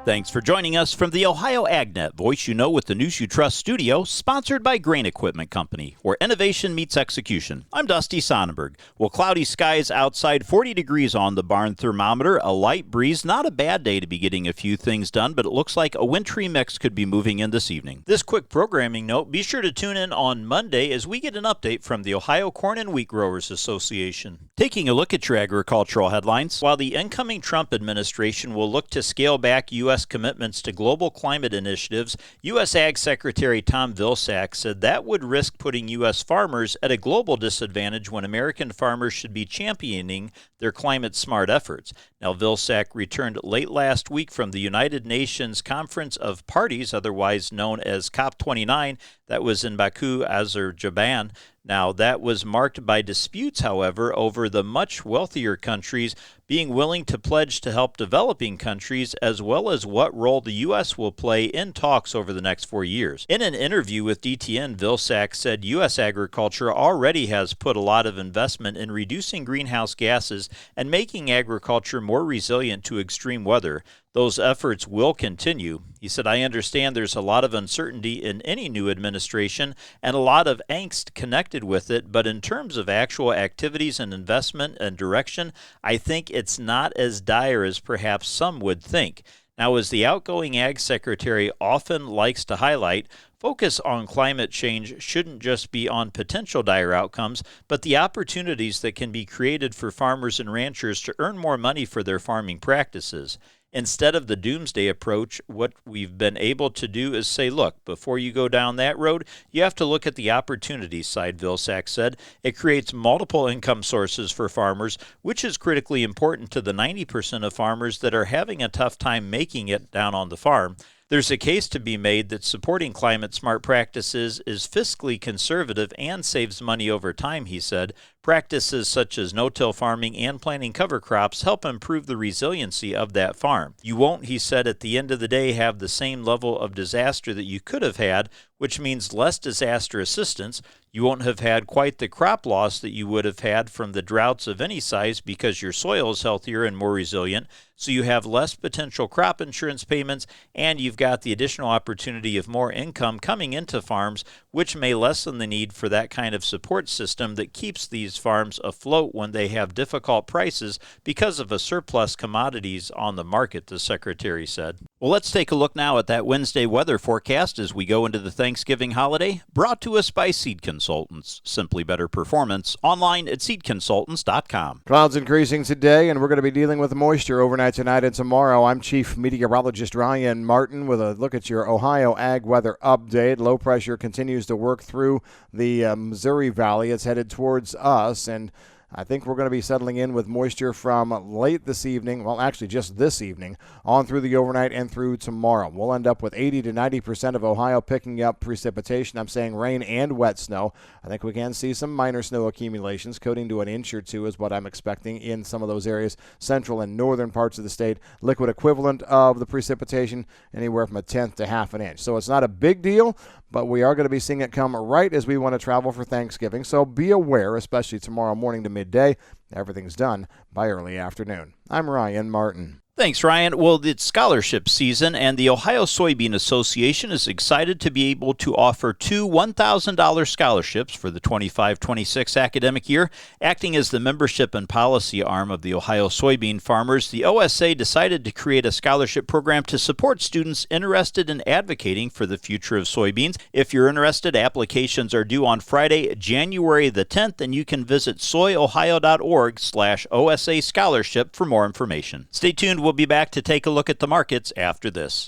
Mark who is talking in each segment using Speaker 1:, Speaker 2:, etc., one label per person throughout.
Speaker 1: Thanks for joining us from the Ohio AgNet Voice You Know with the News You Trust studio, sponsored by Grain Equipment Company, where innovation meets execution. I'm Dusty Sonnenberg. Well, cloudy skies outside, 40 degrees on the barn thermometer, a light breeze. Not a bad day to be getting a few things done, but it looks like a wintry mix could be moving in this evening. This quick programming note, be sure to tune in on Monday as we get an update from the Ohio Corn and Wheat Growers Association. Taking a look at your agricultural headlines, while the incoming Trump administration will look to scale back U.S. commitments to global climate initiatives, U.S. Ag Secretary Tom Vilsack said that would risk putting U.S. farmers at a global disadvantage when American farmers should be championing their climate-smart efforts. Now, Vilsack returned late last week from the United Nations Conference of Parties, otherwise known as COP29, that was in Baku, Azerbaijan. Now, that was marked by disputes, however, over the much wealthier countries being willing to pledge to help developing countries, as well as what role the U.S. will play in talks over the next 4 years. In an interview with DTN, Vilsack said U.S. agriculture already has put a lot of investment in reducing greenhouse gases and making agriculture more resilient to extreme weather. Those efforts will continue. He said, I understand there's a lot of uncertainty in any new administration and a lot of angst connected with it, but in terms of actual activities and investment and direction, I think it's not as dire as perhaps some would think. Now, as the outgoing Ag Secretary often likes to highlight, focus on climate change shouldn't just be on potential dire outcomes, but the opportunities that can be created for farmers and ranchers to earn more money for their farming practices. Instead of the doomsday approach, what we've been able to do is say, look, before you go down that road, you have to look at the opportunities side, Vilsack said. It creates multiple income sources for farmers, which is critically important to the 90% of farmers that are having a tough time making it down on the farm. There's a case to be made that supporting climate-smart practices is fiscally conservative and saves money over time, he said. Practices such as no-till farming and planting cover crops help improve the resiliency of that farm. You won't, he said, at the end of the day have the same level of disaster that you could have had, which means less disaster assistance. You won't have had quite the crop loss that you would have had from the droughts of any size because your soil is healthier and more resilient, so you have less potential crop insurance payments, and you've got the additional opportunity of more income coming into farms, which may lessen the need for that kind of support system that keeps these farms afloat when they have difficult prices because of a surplus commodities on the market, the Secretary said. Well, let's take a look now at that Wednesday weather forecast as we go into the Thanksgiving holiday, brought to us by Seed Consultants. Simply better performance, online at seedconsultants.com.
Speaker 2: Clouds increasing today, and we're going to be dealing with moisture overnight tonight and tomorrow. I'm Chief Meteorologist Ryan Martin with a look at your Ohio Ag weather update. Low pressure continues to work through the Missouri Valley. It's headed towards us, and I think we're going to be settling in with moisture from late this evening, well, actually just this evening, on through the overnight and through tomorrow. We'll end up with 80 to 90% of Ohio picking up precipitation. I'm saying rain and wet snow. I think we can see some minor snow accumulations. Coating to an inch or two is what I'm expecting in some of those areas, central and northern parts of the state. Liquid equivalent of the precipitation, anywhere from a tenth to half an inch. So it's not a big deal, but we are going to be seeing it come right as we want to travel for Thanksgiving. So be aware, especially tomorrow morning to midday. Everything's done by early afternoon. I'm Ryan Martin.
Speaker 1: Thanks, Ryan. Well, it's scholarship season, and the Ohio Soybean Association is excited to be able to offer two $1,000 scholarships for the 25-26 academic year. Acting as the membership and policy arm of the Ohio soybean farmers, the OSA decided to create a scholarship program to support students interested in advocating for the future of soybeans. If you're interested, applications are due on Friday, January the 10th, and you can visit soyohio.org/OSA scholarship for more information. Stay tuned. We'll be back to take a look at the markets after this.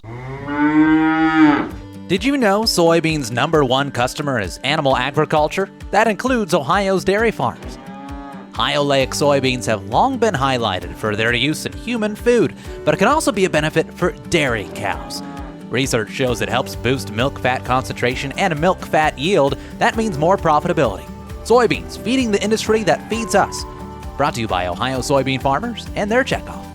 Speaker 3: Did you know soybeans' number one customer is animal agriculture? That includes Ohio's dairy farms. High oleic soybeans have long been highlighted for their use in human food, but it can also be a benefit for dairy cows. Research shows it helps boost milk fat concentration and milk fat yield. That means more profitability. Soybeans, feeding the industry that feeds us. Brought to you by Ohio soybean farmers and their checkoff.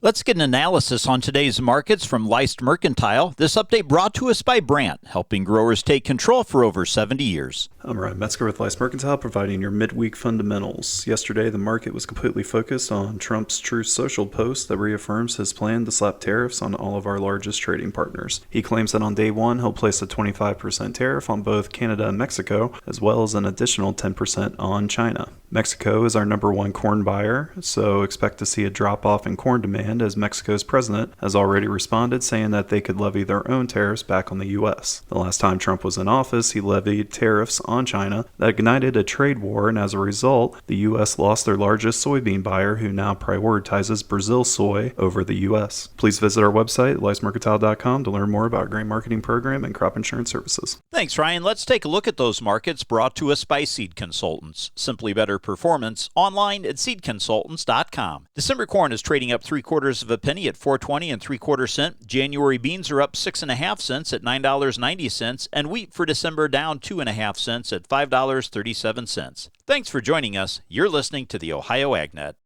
Speaker 1: Let's get an analysis on today's markets from Leist Mercantile. This update brought to us by Brandt, helping growers take control for over 70 years.
Speaker 4: I'm Ryan Metzger with Leist Mercantile, providing your midweek fundamentals. Yesterday, the market was completely focused on Trump's Truth Social post that reaffirms his plan to slap tariffs on all of our largest trading partners. He claims that on day one, he'll place a 25% tariff on both Canada and Mexico, as well as an additional 10% on China. Mexico is our number one corn buyer, so expect to see a drop-off in corn demand as Mexico's president has already responded, saying that they could levy their own tariffs back on the U.S. The last time Trump was in office, he levied tariffs on China that ignited a trade war, and as a result, the U.S. lost their largest soybean buyer, who now prioritizes Brazil soy over the U.S. Please visit our website, leistmercantile.com, to learn more about our grain marketing program and crop insurance services.
Speaker 1: Thanks, Ryan. Let's take a look at those markets brought to us by Seed Consultants. Simply better performance online at seedconsultants.com. December corn is trading up 3/4 of a penny at 4.20 3/4 cents. January beans are up 6.5 cents at $9.90, and wheat for December down 2.5 cents at $5.37. Thanks for joining us. You're listening to the Ohio AgNet.